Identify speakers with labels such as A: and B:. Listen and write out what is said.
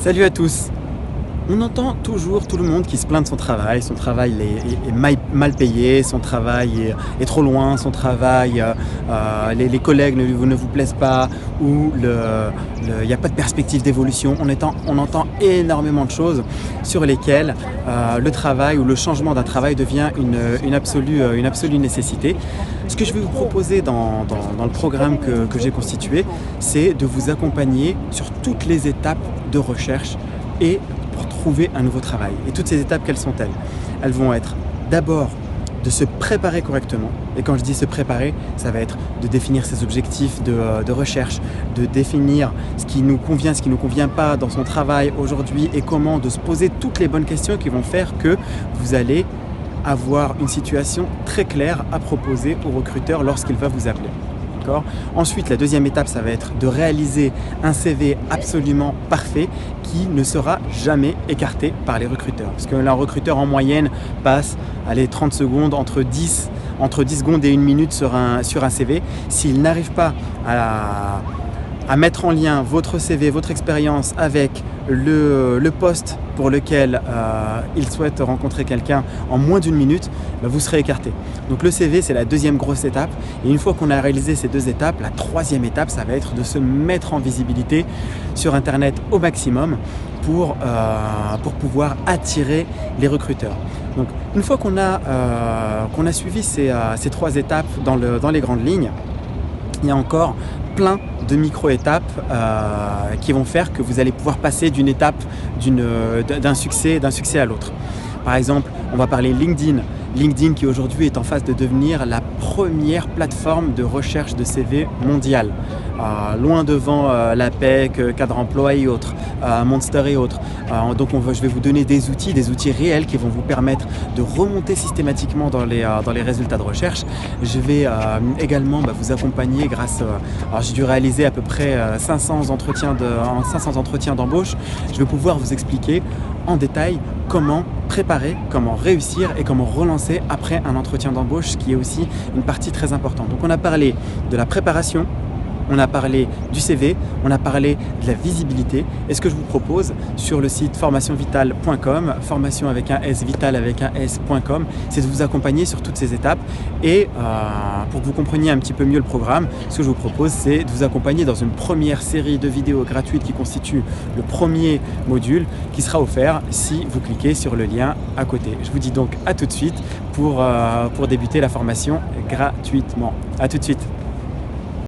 A: Salut à tous. On entend toujours tout le monde qui se plaint de son travail est mal payé, son travail est trop loin, son travail, les collègues ne vous plaisent pas, ou il n'y a pas de perspective d'évolution. On entend énormément de choses sur lesquelles le travail ou le changement d'un travail devient une absolue nécessité. Ce que je vais vous proposer dans le programme que j'ai constitué, c'est de vous accompagner sur toutes les étapes de recherche et pour trouver un nouveau travail. Et toutes ces étapes, quelles sont-elles? Elles vont être d'abord de se préparer correctement. Et quand je dis se préparer, ça va être de définir ses objectifs de recherche, de définir ce qui nous convient, ce qui ne nous convient pas dans son travail aujourd'hui et comment, de se poser toutes les bonnes questions qui vont faire que vous allez avoir une situation très claire à proposer au recruteur lorsqu'il va vous appeler. Ensuite, la deuxième étape, ça va être de réaliser un CV absolument parfait qui ne sera jamais écarté par les recruteurs. Parce que un recruteur en moyenne passe 30 secondes, entre 10 secondes et 1 minute sur un CV. S'il n'arrive pas à mettre en lien votre CV, votre expérience avec le poste pour lequel il souhaite rencontrer quelqu'un en moins d'1 minute, vous serez écarté. Donc le CV, c'est la deuxième grosse étape. Et une fois qu'on a réalisé ces deux étapes, la troisième étape, ça va être de se mettre en visibilité sur Internet au maximum pour pouvoir attirer les recruteurs. Donc une fois qu'on a suivi ces trois étapes dans les grandes lignes, il y a encore plein de micro-étapes qui vont faire que vous allez pouvoir passer d'une étape, d'un succès à l'autre. Par exemple, on va parler LinkedIn. LinkedIn qui aujourd'hui est en phase de devenir la première plateforme de recherche de CV mondiale. Loin devant l'APEC, Cadre Emploi et autres, Monster et autres. Donc je vais vous donner des outils réels qui vont vous permettre de remonter systématiquement dans les résultats de recherche. Je vais également vous accompagner grâce, j'ai dû réaliser à peu près 500 entretiens d'embauche. Je vais pouvoir vous expliquer en détail comment préparer, comment réussir et comment relancer après un entretien d'embauche, ce qui est aussi une partie très importante. Donc on a parlé de la préparation, on a parlé du CV, on a parlé de la visibilité. Et ce que je vous propose sur le site formationvitale.com, formation avec un S, vital avec un S.com, c'est de vous accompagner sur toutes ces étapes. Et pour que vous compreniez un petit peu mieux le programme, ce que je vous propose, c'est de vous accompagner dans une première série de vidéos gratuites qui constitue le premier module qui sera offert si vous cliquez sur le lien à côté. Je vous dis donc à tout de suite pour débuter la formation gratuitement. À tout de suite.